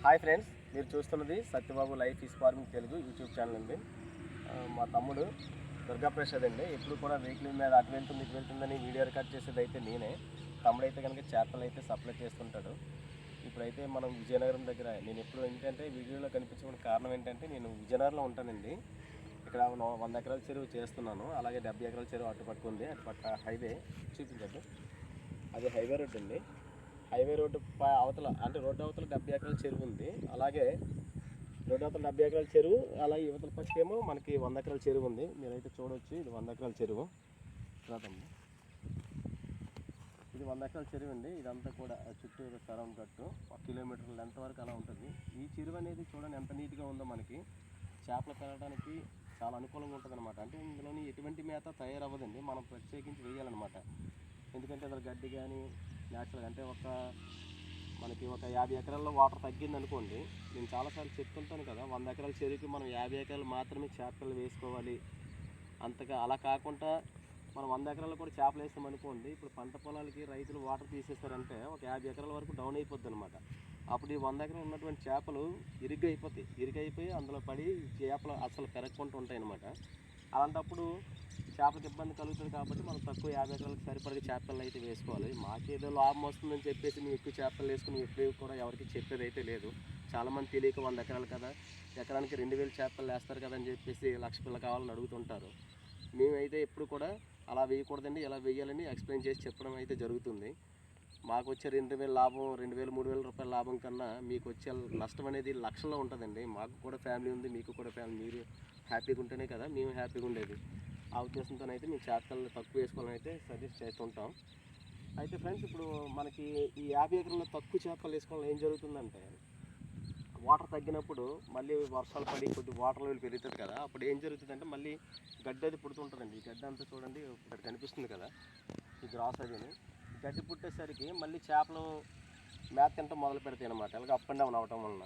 Hi friends, మీరు చూస్తున్నది Satyababu life fish farming Telugu YouTube channel అండి. మా తమ్ముడు దుర్గాప్రసాద్ అండి. ఎప్పుడు కూడా వెహికల్ మీద అటు వెళ్తుంది ఇటు వెళ్తుందని వీడియో రికార్డ్ చేసేది అయితే నేనే. తమ్ముడు అయితే కనుక చేపలు అయితే సప్లై చేస్తుంటాడు. ఇప్పుడైతే మనం విజయనగరం దగ్గర, నేను ఎప్పుడు ఏంటంటే వీడియోలో కనిపించడానికి కారణం ఏంటంటే నేను విజయనగరంలో ఉంటానండి. ఇక్కడ 100 ఎకరాల చెరువు చేస్తున్నాను. అలాగే 70 ఎకరాల చెరువు అటుపక్క ఉంది. అటుపక్క హైవే చూపించండి. అది హైవే రోడ్ అండి. హైవే రోడ్డు అవతల అంటే రోడ్డు అవతల 70 ఎకరాల చెరువు ఉంది. అలాగే రోడ్డు అవతల 70 ఎకరాల చెరువు, అలాగే యువతల పక్కకేమో మనకి 100 ఎకరాల చెరువు ఉంది. మీరైతే చూడవచ్చు, ఇది 100 ఎకరాల చెరువు. రాదండి, ఇది 100 ఎకరాల చెరువు అండి. ఇదంతా కూడా చుట్టూ సరౌండ్ కట్టు 1 కిలోమీటర్ లెంత్ వరకు అలా ఉంటుంది. ఈ చెరువు అనేది చూడండి ఎంత నీట్గా ఉందో. మనకి చేపలు పెరగడానికి చాలా అనుకూలంగా ఉంటుంది అనమాట. అంటే ఇందులోని ఎటువంటి మేత తయారవ్వదండి, మనం ప్రత్యేకించి వేయాలన్నమాట. ఎందుకంటే అసలు గడ్డి కానీ న్యాచురల్గా అంటే మనకి ఒక 50 ఎకరాల్లో వాటర్ తగ్గింది అనుకోండి, నేను చాలాసార్లు చెప్తుంటాను కదా, 100 ఎకరాల చెరువుకి మనం 50 ఎకరాలు మాత్రమే చేపలు వేసుకోవాలి. అంతగా అలా కాకుండా మనం 100 ఎకరాలు కూడా చేపలు వేస్తాం అనుకోండి, ఇప్పుడు పంట పొలాలకి రైతులు వాటర్ తీసేస్తారంటే ఒక 50 ఎకరాల వరకు డౌన్ అయిపోద్ది అనమాట. అప్పుడు ఈ 100 ఎకరాలు ఉన్నటువంటి చేపలు ఇరుగైపోయి అందులో పడి చేపలు అసలు పెరగకుండా ఉంటాయి అన్నమాట. అలాంటప్పుడు చేపలకు ఇబ్బంది కలుగుతుంది. కాబట్టి మనం తక్కువ 50 ఎకరాలకు సరిపడే చేపలు అయితే వేసుకోవాలి. మాకేదో లాభం వస్తుందని చెప్పేసి మేము ఎక్కువ చేపలు వేసుకుని ఎప్పుడు కూడా ఎవరికి చెప్పేది అయితే లేదు. చాలామంది తెలియక 100 ఎకరాలు కదా, ఎకరానికి 2000 చేపలు వేస్తారు కదా అని చెప్పేసి 1,00,000 పిల్ల కావాలని అడుగుతుంటారు. మేమైతే ఎప్పుడు కూడా అలా వేయకూడదండి, ఎలా వేయాలని ఎక్స్ప్లెయిన్ చేసి చెప్పడం అయితే జరుగుతుంది. మాకు వచ్చే 2,000 లాభం, 2,000 3,000 రూపాయల లాభం కన్నా మీకు వచ్చే నష్టం అనేది లక్షల్లో ఉంటుందండి. మాకు కూడా ఫ్యామిలీ ఉంది, మీకు కూడా ఫ్యామిలీ. మీరు హ్యాపీగా ఉంటేనే కదా మేము హ్యాపీగా ఉండేది. ఆ ఉద్దేశంతోనైతే మేము చేపలు తక్కువ వేసుకోవాలని అయితే సజెస్ట్ చేస్తుంటాం. అయితే ఫ్రెండ్స్, ఇప్పుడు మనకి ఈ 50 ఎకరాల్లో తక్కువ చేపలు వేసుకోవడం ఏం జరుగుతుందంటే, వాటర్ తగ్గినప్పుడు మళ్ళీ వర్షాలు పడి కొద్ది వాటర్ లెవెల్ పెరుగుతుంది కదా, అప్పుడు ఏం జరుగుతుందంటే మళ్ళీ గడ్డి అది పుడుతుంటుందండి. ఈ గడ్డి అంతా చూడండి ఇక్కడ కనిపిస్తుంది కదా, ఈ గ్రాస్ అదిని. గడ్డి పుట్టేసరికి మళ్ళీ చేపలు మేత తింటాం మొదలు పెడతాయి అన్నమాట. అలాగే అప్ అండ్ డౌన్ అవటం వలన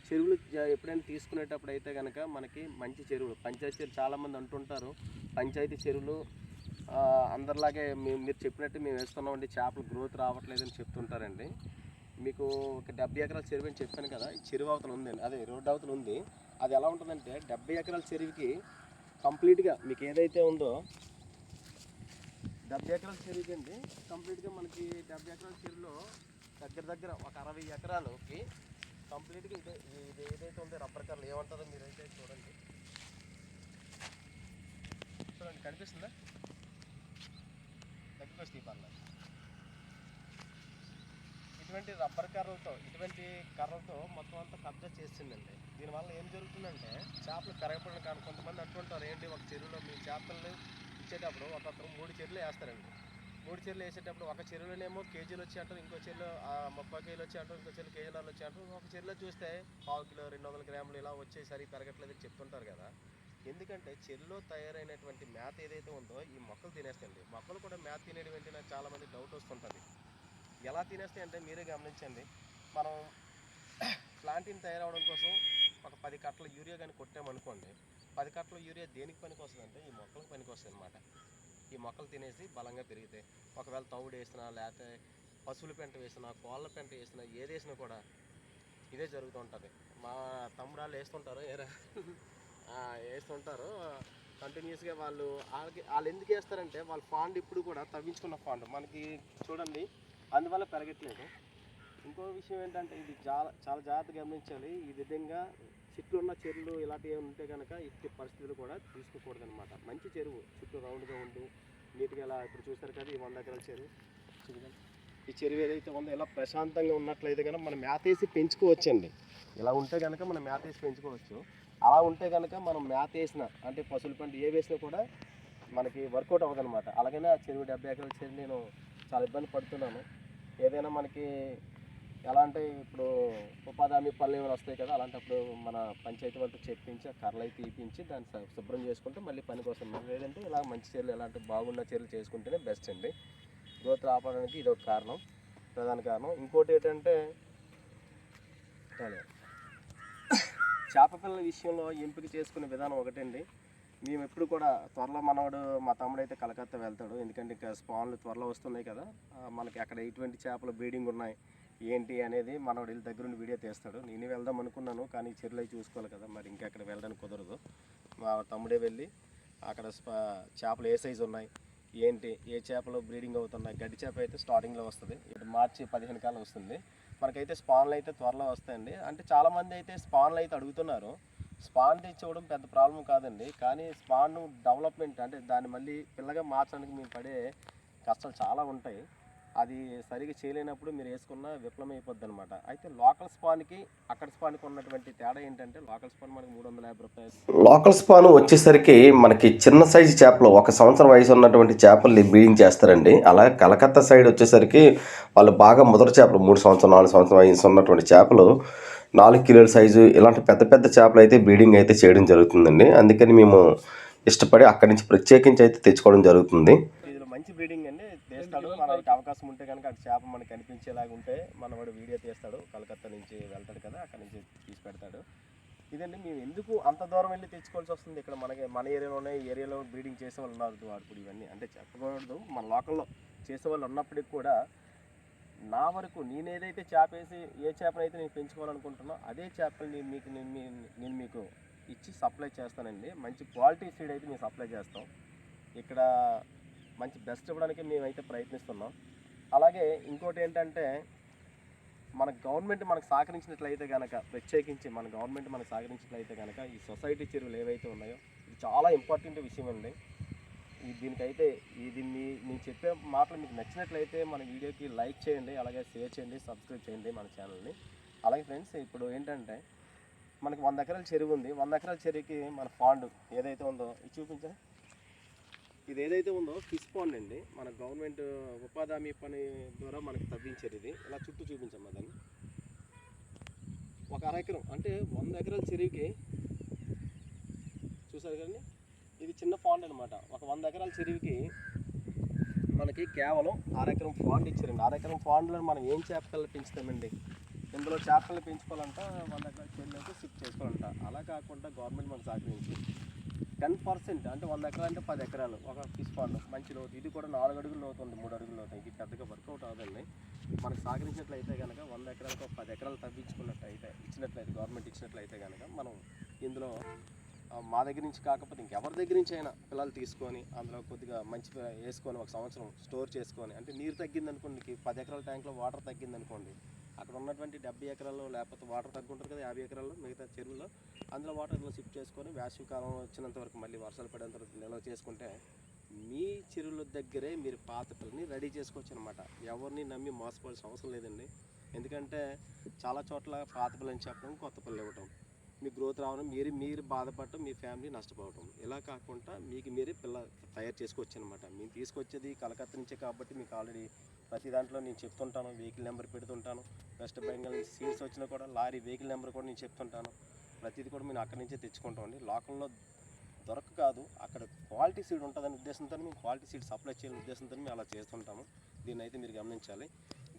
చెరువులు ఎప్పుడైనా తీసుకునేటప్పుడు అయితే కనుక మనకి మంచి చెరువులు, పంచాయతీ చెరువులు చాలామంది అంటుంటారు, పంచాయతీ చెరువులు అందరిలాగే మీరు చెప్పినట్టు మేము వేస్తున్నామండి, చేపలు గ్రోత్ రావట్లేదని చెప్తుంటారండి. మీకు ఒక 70 ఎకరాల చెరువు అని చెప్పాను కదా, ఈ చెరువు అవతల ఉందండి, అదే రోడ్డు అవతల ఉంది. అది ఎలా ఉంటుందంటే 70 ఎకరాల చెరువుకి కంప్లీట్గా మీకు ఏదైతే ఉందో 70 ఎకరాల చెరువుకి అండి, కంప్లీట్గా మనకి 70 ఎకరాల చెరువులో దగ్గర ఒక 60 ఎకరాలకి కంప్లీట్గా ఇది ఏదైతే ఉందో రబ్బర్ కర్రలు ఏమంటారో మీరైతే చూడండి కనిపిస్తుందా, తగ్గిపోయి పర్లేదు. ఇటువంటి రబ్బర్ ఇటువంటి కర్రలతో మొత్తం అంతా కబ్జా చేసిందండి. దీనివల్ల ఏం జరుగుతుందంటే చేపలు పెరగపడిన కానీ కొంతమంది అంటుంటారు, ఏంటి ఒక చెరువులో మీ చేపలను ఇచ్చేటప్పుడు ఒకరు 3 చెరువులు వేస్తారండి. 3 చెరువులు వేసేటప్పుడు ఒక చెరువులోనేమో కేజీలు వచ్చి అంటారు, ఇంకో చెరువులో 30 కేజీలు వచ్చి అంటారు, ఇంకో చెరువు కేజీలు వచ్చి అంటారు, ఒక చెరువులో చూస్తే 1/4 కిలో 200 గ్రాములు ఇలా వచ్చేసరికి పెరగట్లేదని చెప్తుంటారు కదా. ఎందుకంటే చెరువులో తయారైనటువంటి మేత ఏదైతే ఉందో ఈ మొక్కలు తినేస్తాయండి. మొక్కలు కూడా మేత తినేది వెంటనే చాలామంది డౌట్ వస్తుంటుంది, ఎలా తినేస్తాయి అంటే మీరే గమనించండి. మనం ప్లాంటిన్ తయారవడం కోసం ఒక 10 కట్టల యూరియా కానీ కొట్టామనుకోండి, 10 కట్టల యూరియా దేనికి పనికి వస్తుందంటే ఈ మొక్కలకు పనికి వస్తుంది అనమాట. ఈ మొక్కలు తినేసి బలంగా పెరుగుతాయి. ఒకవేళ తౌడు వేసినా, లేకపోతే పశువుల పెంట వేసినా, కోళ్ళ పెంట వేసినా, ఏది వేసినా కూడా ఇదే జరుగుతూ ఉంటుంది. మా తమ్ముడాళ్ళు వేస్తుంటారు కంటిన్యూస్గా. వాళ్ళు ఎందుకు వేస్తారంటే వాళ్ళ ఫాండ్ ఇప్పుడు కూడా తవ్వించుకున్న ఫాండ్ మనకి చూడండి, అందువల్ల పెరగట్లేదు. ఇంకో విషయం ఏంటంటే ఇది చాలా జాగ్రత్తగా గమనించాలి. ఈ విధంగా చెట్లు ఉన్న చెరువులు ఇలాంటివి ఉంటే కనుక ఇట్టి పరిస్థితులు కూడా తీసుకోకూడదు అనమాట. మంచి చెరువు చుట్టూ రౌండ్గా ఉండి నీట్గా, ఇలా ఇప్పుడు చూస్తారు కదా ఈ 100 ఎకరాల చెరువు చూడండి. ఈ చెరువు ఏదైతే ఉందో ఇలా ప్రశాంతంగా ఉన్నట్లయితే కనుక మనం మేతేసి పెంచుకోవచ్చండి. ఇలా ఉంటే కనుక మనం మేతేసి పెంచుకోవచ్చు. అలా ఉంటే కనుక మనం మేత వేసిన అంటే పశువుల పంట ఏ వేసినా కూడా మనకి వర్కౌట్ అవ్వదు అనమాట. అలాగనే ఆ చెరువు 70 ఎకరాల చెరువు నేను చాలా ఇబ్బంది పడుతున్నాను. ఏదైనా మనకి ఎలా అంటే ఇప్పుడు ఉపాధి హామీ పనులు ఏమైనా వస్తాయి కదా, అలాంటప్పుడు మన పంచాయతీ వాళ్ళతో చెప్పించి ఆ కర్రలు అయితే తీపించి దాన్ని శుభ్రం చేసుకుంటే మళ్ళీ పనికి వస్తుంది. లేదంటే ఇలా మంచి చర్యలు ఎలాంటి బాగున్న చర్యలు చేసుకుంటేనే బెస్ట్ అండి. గ్రోత్ రావడానికి ఇది ఒక కారణం, ప్రధాన కారణం. ఇంకోటి ఏంటంటే చేప పిల్లల విషయంలో ఎంపిక చేసుకునే విధానం ఒకటండి. మేము ఎప్పుడు కూడా త్వరలో మా తమ్ముడు అయితే కలకత్తా వెళ్తాడు. ఎందుకంటే ఇంకా స్పాన్లు త్వరలో వస్తున్నాయి కదా, మనకి అక్కడ ఎటువంటి చేపలు బ్రీడింగ్ ఉన్నాయి, ఏంటి అనేది మనోడు వెళ్ళి దగ్గరుండి వీడియో తీస్తాడు. నేను వెళ్దాం అనుకున్నాను, కానీ చెరువులు అవి చూసుకోవాలి కదా, మరి ఇంకెక్కడ వెళ్ళడానికి కుదరదు. మా తమ్ముడే వెళ్ళి అక్కడ చేపలు ఏ సైజు ఉన్నాయి, ఏంటి, ఏ చేపలు బ్రీడింగ్ అవుతున్నాయి. గడ్డి చేప అయితే స్టార్టింగ్లో వస్తుంది, ఇప్పుడు మార్చి 15 కాలం వస్తుంది. మనకైతే స్పాన్లు అయితే త్వరలో వస్తాయండి. అంటే చాలామంది అయితే స్పాన్లు అయితే అడుగుతున్నారు. స్పాన్ తెచ్చుకోవడం పెద్ద ప్రాబ్లం కాదండి, కానీ స్పాన్ డెవలప్మెంట్ అంటే దాన్ని మళ్ళీ పిల్లగా మార్చడానికి మేము పడే కష్టాలు చాలా ఉంటాయి. అది సరిగా చేయలేనప్పుడు మీరు వేసుకున్న విఫలమైపోద్ది అనమాట. అయితే లోకల్ స్పాన్కి అక్కడ స్పాన్కి ఉన్నటువంటి తేడా ఏంటంటే, లోకల్ స్పాన్ మనకి 350 రూపాయలు. లోకల్ స్పాన్ వచ్చేసరికి మనకి చిన్న సైజు చేపలు 1 సంవత్సరం వయసు ఉన్నటువంటి చేపల్ని బ్రీడింగ్ చేస్తారండి. అలా కలకత్తా సైడ్ వచ్చేసరికి వాళ్ళు బాగా ముదర చేపలు 3 సంవత్సరం 4 సంవత్సరం వయసు ఉన్నటువంటి చేపలు 4 కిలోల సైజు ఇలాంటి పెద్ద పెద్ద చేపలు అయితే బ్రీడింగ్ అయితే చేయడం జరుగుతుందండి. అందుకని మేము ఇష్టపడి అక్కడి నుంచి ప్రత్యేకించి అయితే తెచ్చుకోవడం జరుగుతుంది. ఇందులో మంచి బ్రీడింగ్ అండి, తీస్తాడు. మనకి అవకాశం ఉంటే కనుక అక్కడ చేప మనకు కనిపించేలాగా ఉంటే మనవాడు వీడియో తీస్తాడు. కలకత్తా నుంచి వెళ్తాడు కదా, అక్కడ నుంచి తీసి పెడతాడు. ఇదండి, మేము ఎందుకు అంత దూరం వెళ్ళి తెచ్చుకోవాల్సి వస్తుంది. ఇక్కడ మనకి మన ఏరియాలోనే ఏరియాలో బ్రీడింగ్ చేసే వాళ్ళు ఉన్నారు. వాడు ఇవన్నీ అంటే చెప్పకూడదు, మన లోకల్లో చేసే వాళ్ళు ఉన్నప్పటికి కూడా నా వరకు నేను ఏదైతే చేప వేసి ఏ చేపనైతే నేను పెంచుకోవాలనుకుంటున్నా అదే చేపలు నేను మీకు ఇచ్చి సప్లై చేస్తానండి. మంచి క్వాలిటీ సీడ్ అయితే మేము సప్లై చేస్తాం. ఇక్కడ మంచి బెస్ట్ ఇవ్వడానికి మేమైతే ప్రయత్నిస్తున్నాం. అలాగే ఇంకోటి ఏంటంటే, మన గవర్నమెంట్ మనకు సహకరించినట్లయితే కనుక, ప్రత్యేకించి మన గవర్నమెంట్ మనకు సహకరించినట్లయితే కనుక ఈ సొసైటీ చెరువులు ఏవైతే ఉన్నాయో ఇది చాలా ఇంపార్టెంట్ విషయం అండి. దీనికైతే దీన్ని నేను చెప్పే మాటలు మీకు నచ్చినట్లయితే మన వీడియోకి లైక్ చేయండి, అలాగే షేర్ చేయండి, సబ్స్క్రైబ్ చేయండి మన ఛానల్ని. అలాగే ఫ్రెండ్స్, ఇప్పుడు ఏంటంటే మనకి 100 ఎకరాల చెరువు ఉంది. 100 ఎకరాల చెరువుకి మన పాండ్ ఏదైతే ఉందో ఇది చూపించండి. ఇది ఏదైతే ఉందో ఫిష్ పాండ్ అండి. మన గవర్నమెంట్ ఉపాధి హామీ పని ద్వారా మనకి తవ్వించారు. ఇది ఇలా చుట్టూ చూపించమ్మా దాన్ని. 1 అర ఎకరం అంటే 100 ఎకరాల చెరువుకి చూసారు కదండి, ఇది చిన్న పాండ్ అనమాట. ఒక 100 ఎకరాల చెరువుకి మనకి కేవలం 1 ఎకరం పాండ్ ఇచ్చారండి. 1 ఎకరం పాండ్లో మనం ఏం చేపలు పెంచుతామండి. ఇందులో చేపలు పెంచుకోవాలంట 100 ఎకరాల చెరువులోకి షిఫ్ట్ చేసుకోవాలంట. అలా కాకుండా గవర్నమెంట్ మనకు సహకరించి 10% అంటే 100 ఎకరాలు అంటే 10 ఎకరాలు ఒక ఫిష్ పాండ్ మంచి లోతు. ఇది కూడా 4 అడుగుల లోతు ఉంది, 3 అడుగుల లోతు. ఇది పెద్దగా వర్కౌట్ అవ్వదండి. మనకు సహకరించినట్లయితే కనుక 100 ఎకరాలకు 10 ఎకరాలు తవ్వించుకున్నట్లయితే గవర్నమెంట్ ఇచ్చినట్లయితే కనుక మనం ఇందులో మా దగ్గర నుంచి కాకపోతే ఇంకెవరి దగ్గర నుంచి అయినా పిల్లలు తీసుకొని అందులో కొద్దిగా మంచిగా వేసుకొని 1 సంవత్సరం స్టోర్ చేసుకొని, అంటే నీరు తగ్గిందనుకోండి, 10 ఎకరాల ట్యాంక్లో వాటర్ తగ్గిందనుకోండి, అక్కడ ఉన్నటువంటి 70 ఎకరాల్లో లేకపోతే వాటర్ తగ్గుంటుంది కదా 50 ఎకరాల్లో మిగతా చెరువులో, అందులో వాటర్లో షిఫ్ట్ చేసుకొని వేసవికాలం వచ్చినంత వరకు మళ్ళీ వర్షాలు పడేంత వరకు నిల్వ చేసుకుంటే మీ చెరువుల దగ్గరే మీరు పాత పిల్లని రెడీ చేసుకోవచ్చు అనమాట. ఎవరిని నమ్మి మోసపోవాల్సిన అవసరం లేదండి. ఎందుకంటే చాలా చోట్ల పాత పిల్లని చెప్పడం, కొత్త పిల్లలు ఇవ్వటం, మీ గ్రోత్ రావడం, మీరు బాధపడటం, మీ ఫ్యామిలీ నష్టపోవటం. ఇలా కాకుండా మీకు మీరే పిల్ల తయారు చేసుకోవచ్చు అనమాట. మేము తీసుకొచ్చేది కలకత్తా నుంచే కాబట్టి మీకు ఆల్రెడీ ప్రతి దాంట్లో నేను చెప్తుంటాను, వెహికల్ నెంబర్ పెడుతుంటాను. వెస్ట్ బెంగాల్ నుంచి సీడ్స్ వచ్చినా కూడా లారీ వెహికల్ నెంబర్ కూడా నేను చెప్తుంటాను. ప్రతిదీ కూడా మేము అక్కడి నుంచే తెచ్చుకుంటామండి. లోకల్లో దొరక కాదు, అక్కడ క్వాలిటీ సీడ్ ఉంటుందనే ఉద్దేశంతో మేము క్వాలిటీ సీడ్ సప్లై చేయాలనే ఉద్దేశంతో మేము అలా చేస్తుంటాము. దీన్ని అయితే మీరు గమనించాలి.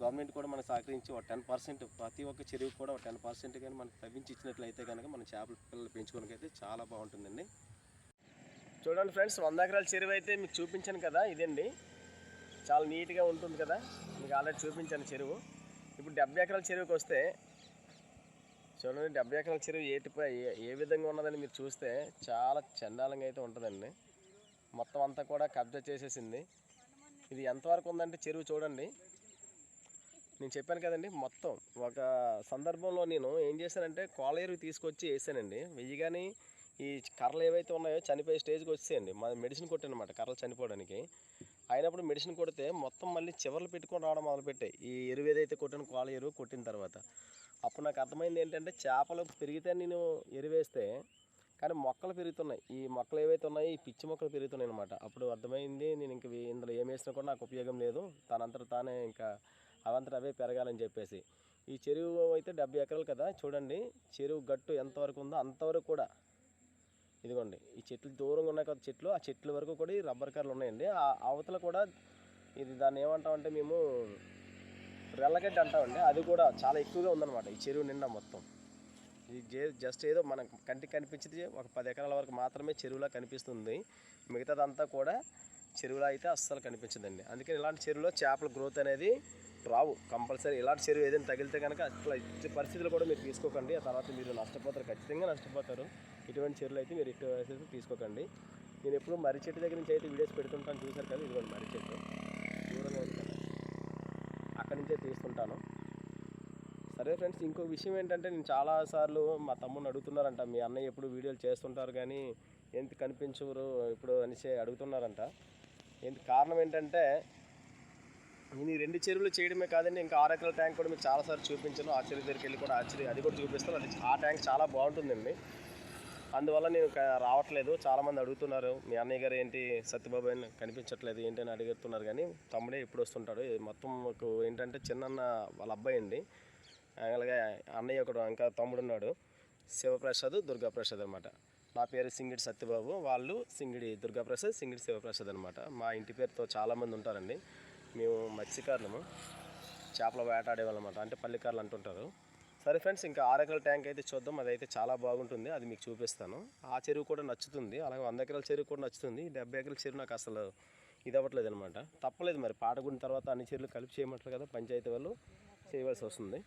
గవర్నమెంట్ కూడా మనకు సహకరించి ఒక 10% ప్రతి ఒక్క చెరువు కూడా ఒక 10% కానీ మనకు తవ్వించి ఇచ్చినట్లయితే కనుక మన చేపల పిల్లలు పెంచుకోవడానికి అయితే చాలా బాగుంటుందండి. చూడండి ఫ్రెండ్స్, 100 ఎకరాల చెరువు అయితే మీకు చూపించాను కదా, ఇదండి. చాలా నీట్గా ఉంటుంది కదా, మీకు ఆల్రెడీ చూపించాను చెరువు. ఇప్పుడు 70 ఎకరాల చెరువుకి వస్తే చూడండి, 70 ఎకరాల చెరువు ఏ విధంగా ఉన్నదని మీరు చూస్తే చాలా చండాలంగా అయితే ఉంటుందండి. మొత్తం అంతా కూడా కబ్జా చేసేసింది. ఇది ఎంతవరకు ఉందంటే చెరువు చూడండి, నేను చెప్పాను కదండి. మొత్తం ఒక సందర్భంలో నేను ఏం చేశానంటే కోలేరు తీసుకొచ్చి వేసానండి. వెయ్యగాని ఈ కర్రలు ఏవైతే ఉన్నాయో చనిపోయే స్టేజ్కి వచ్చేయండి. మాది మెడిసిన్ కొట్టానమాట కర్రలు చనిపోవడానికి. అయినప్పుడు మెడిసిన్ కొడితే మొత్తం మళ్ళీ చివర్లు పెట్టుకొని రావడం మొదలుపెట్టాయి. ఈ ఎరువు ఏదైతే కొట్టాను కోలేరు కొట్టిన తర్వాత అప్పుడు నాకు అర్థమైంది ఏంటంటే, చేపలు పెరిగితే నేను ఎరువేస్తే కానీ మొక్కలు పెరుగుతున్నాయి. ఈ మొక్కలు ఏవైతే ఉన్నాయో ఈ పిచ్చి మొక్కలు పెరుగుతున్నాయి అనమాట. అప్పుడు అర్థమైంది, నేను ఇంక ఇందులో ఏం వేసినా కూడా నాకు ఉపయోగం లేదు, తనంతట తానే ఇంకా అవంతట అవే పెరగాలని చెప్పేసి. ఈ చెరువు అయితే 70 ఎకరాలు కదా, చూడండి చెరువు గట్టు ఎంతవరకు ఉందో అంతవరకు కూడా ఇదిగోండి. ఈ చెట్లు దూరంగా ఉన్నాయి కదా చెట్లు, ఆ చెట్ల వరకు కూడా ఈ రబ్బర్ కార్లు ఉన్నాయండి. ఆ అవతల కూడా ఇది దాన్ని ఏమంటామంటే మేము రెల్లగడ్డి అంటామండి, అది కూడా చాలా ఎక్కువగా ఉందన్నమాట ఈ చెరువు నిండా మొత్తం. ఇది జస్ట్ ఏదో మనకు కంటికి కనిపించేది ఒక 10 ఎకరాల వరకు మాత్రమే చెరువులా కనిపిస్తుంది. మిగతాదంతా కూడా చెరువులో అయితే అస్సలు కనిపించదండి. అందుకని ఇలాంటి చెరువులో చేపల గ్రోత్ అనేది రావు. కంపల్సరీ ఇలాంటి చెరువు ఏదైనా తగిలితే కనుక అసలు ఇచ్చే పరిస్థితులు కూడా మీరు తీసుకోకండి. ఆ తర్వాత మీరు నష్టపోతారు, ఖచ్చితంగా నష్టపోతారు. ఇటువంటి చెరువులు అయితే మీరు ఇటు తీసుకోకండి. నేను ఎప్పుడు మర్రి చెట్టు దగ్గర నుంచి అయితే వీడియోస్ పెడుతుంటాను, చూసారు కదా, ఇదిగోండి మర్రి చెట్టు దూరంగా ఉంది కదా, అక్కడి నుంచే తీస్తుంటాను. సరే ఫ్రెండ్స్, ఇంకో విషయం ఏంటంటే నేను చాలాసార్లు మా తమ్ముడిని అడుగుతున్నారంట, మీ అన్నయ్య ఎప్పుడు వీడియోలు చేస్తుంటారు కానీ ఎందుకు కనిపించరు ఇప్పుడు అనేసి అడుగుతున్నారంట. ఎందుకు కారణం ఏంటంటే నేను ఈ 2 చెరువులు చేయడమే కాదండి, ఇంకా 6 ఎకరాల ట్యాంక్ కూడా మీకు చాలాసార్లు చూపించాను. ఆ చెరువు దగ్గరికి వెళ్ళి కూడా అది కూడా చూపిస్తాను. అది ఆ ట్యాంక్ చాలా బాగుంటుందండి. అందువల్ల నేను రావట్లేదు. చాలామంది అడుగుతున్నారు, మీ అన్నయ్య గారు ఏంటి సత్యబాబు అని కనిపించట్లేదు ఏంటి అని అడుగుతున్నారు. కానీ తమ్ముడే ఎప్పుడు వస్తుంటాడు. మొత్తం మాకు ఏంటంటే చిన్నన్న వాళ్ళ అబ్బాయి అండి. అలాగే అన్నయ్య ఒకడు ఇంకా తమ్ముడు ఉన్నాడు, శివప్రసాద్ దుర్గాప్రసాద్ అనమాట. నా పేరు సింగిడి సత్యబాబు, వాళ్ళు సింగిడి దుర్గాప్రసాద్, సింగిడి శివప్రసాద్ అనమాట. మా ఇంటి పేరుతో చాలామంది ఉంటారండి. మేము మత్స్యకారులము, చేపల వేటాడేవాళ్ళం అనమాట, అంటే పల్లికారులు అంటుంటారు. సరే ఫ్రెండ్స్, ఇంకా 6 ఎకరాల ట్యాంక్ అయితే చూద్దాం. అదైతే చాలా బాగుంటుంది, అది మీకు చూపిస్తాను. ఆ చెరువు కూడా నచ్చుతుంది, అలాగే 100 ఎకరాల చెరువు కూడా నచ్చుతుంది. 70 ఎకరాల చెరువు నాకు అసలు ఇది అవ్వట్లేదు అనమాట. తప్పలేదు, మరి పాటగుడిన తర్వాత అన్ని చెరువులు కలిపి చేయమంటారు కదా, పంచాయతీ వాళ్ళు చేయవలసి వస్తుంది.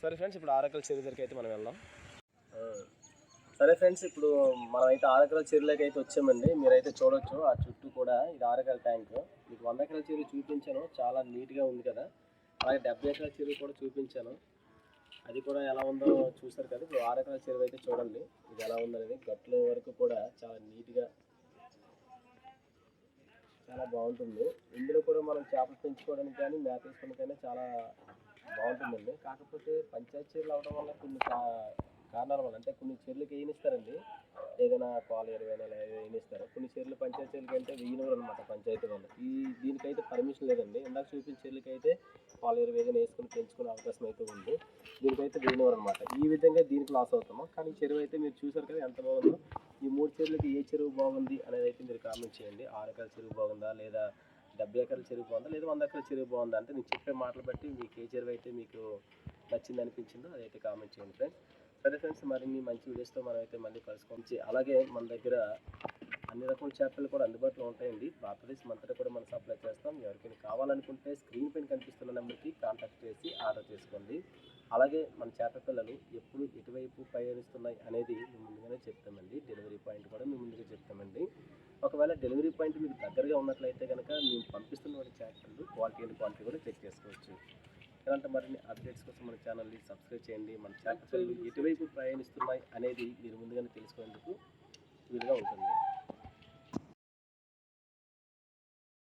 సరే ఫ్రెండ్స్, ఇప్పుడు 6 ఎకరాల చెరువు దగ్గరికి అయితే మనం వెళ్దాం. సరే ఫ్రెండ్స్, ఇప్పుడు మనమైతే 6 ఎకరాల చెరువులోకి అయితే వచ్చామండి. మీరైతే చూడొచ్చు ఆ చుట్టూ కూడా, ఇది 6 ఎకరాల ట్యాంక్. మీకు 100 ఎకరాల చెరువు చూపించాను, చాలా నీట్గా ఉంది కదా. అలాగే 70 ఎకరాల చెరువు కూడా చూపించాను, అది కూడా ఎలా ఉందో చూసారు కదా. ఇప్పుడు 6 ఎకరాల చెరువు అయితే చూడండి, ఇది ఎలా ఉందనేది. గట్ల వరకు కూడా చాలా నీట్గా చాలా బాగుంటుంది. ఇందులో కూడా మనం చేపలు పెంచుకోవడానికి కానీ మేత వేసుకోవడానికైనా చాలా బాగుంటుందండి. కాకపోతే పంచాయతీ చెరువులు అవడం వల్ల కొన్ని కారణాల వల్ల, అంటే కొన్ని చెరువులకి ఏనిస్తారండి, ఏదైనా పాలు 20 నెల ఏనిస్తారు. కొన్ని చెరువులు పంచాయతీ చెరువులకి అంటే వెయ్యినూరు అనమాట పంచాయతీ వాళ్ళు. దీనికైతే పర్మిషన్ లేదండి. ఇందాక చూపించిన చెరువులకి అయితే పాలు 20 వేసుకుని పెంచుకునే అవకాశం అయితే ఉంది. దీనికైతే వెయ్యినూరు అనమాట. ఈ విధంగా దీనికి లాస్ అవుతాము. కానీ చెరువు అయితే మీరు చూసారు కదా ఎంత బాగుందో. ఈ 3 చెరువులకి ఏ చెరువు బాగుంది అనేది అయితే మీరు కామెంట్ చేయండి. 6 ఎకరాల చెరువు బాగుందా, లేదా 70 ఎకరాల చెరువు బాగుందా, లేదా 100 ఎకరాల చెరువు బాగుందా, అంటే నేను చెప్పే మాటలు బట్టి మీకు ఏ చెరువు అయితే మీకు నచ్చింది అనిపించిందో అదైతే కామెంట్ చేయండి ఫ్రెండ్స్. సరే ఫ్రెండ్స్, మరిన్ని మంచి వీడియోస్తో మనం అయితే మళ్ళీ కలుసుకోవచ్చు. అలాగే మన దగ్గర అన్ని రకాల చేపలు కూడా అందుబాటులో ఉంటాయండి. భారతదేశం అంతటా కూడా మనం సప్లై చేస్తాం. ఎవరికైనా కావాలనుకుంటే స్క్రీన్ పైన కనిపిస్తున్న నెంబర్కి కాంటాక్ట్ చేసి ఆర్డర్ చేసుకోండి. అలాగే మన చేప పిల్లలు ఎప్పుడు ఎటువైపు పయనిస్తున్నాయి అనేది మేము ముందుగానే చెప్తామండి. డెలివరీ పాయింట్ కూడా మేము ముందుగా చెప్తామండి. ఒకవేళ డెలివరీ పాయింట్ మీకు దగ్గరగా ఉన్నట్లయితే కనుక మేము పంపిస్తున్న చేపలు క్వాలిటీ అండ్ క్వాంటిటీ కూడా చెక్ చేసుకోవచ్చు. ఇలాంటి మరిన్ని అప్డేట్స్ కోసం మన ఛానల్ని సబ్స్క్రైబ్ చేయండి. మన చేపలు ఎటువైపు ప్రయాణిస్తున్నాయి అనేది మీరు ముందుగానే తెలుసుకునేందుకు వీలుగా ఉంటుంది.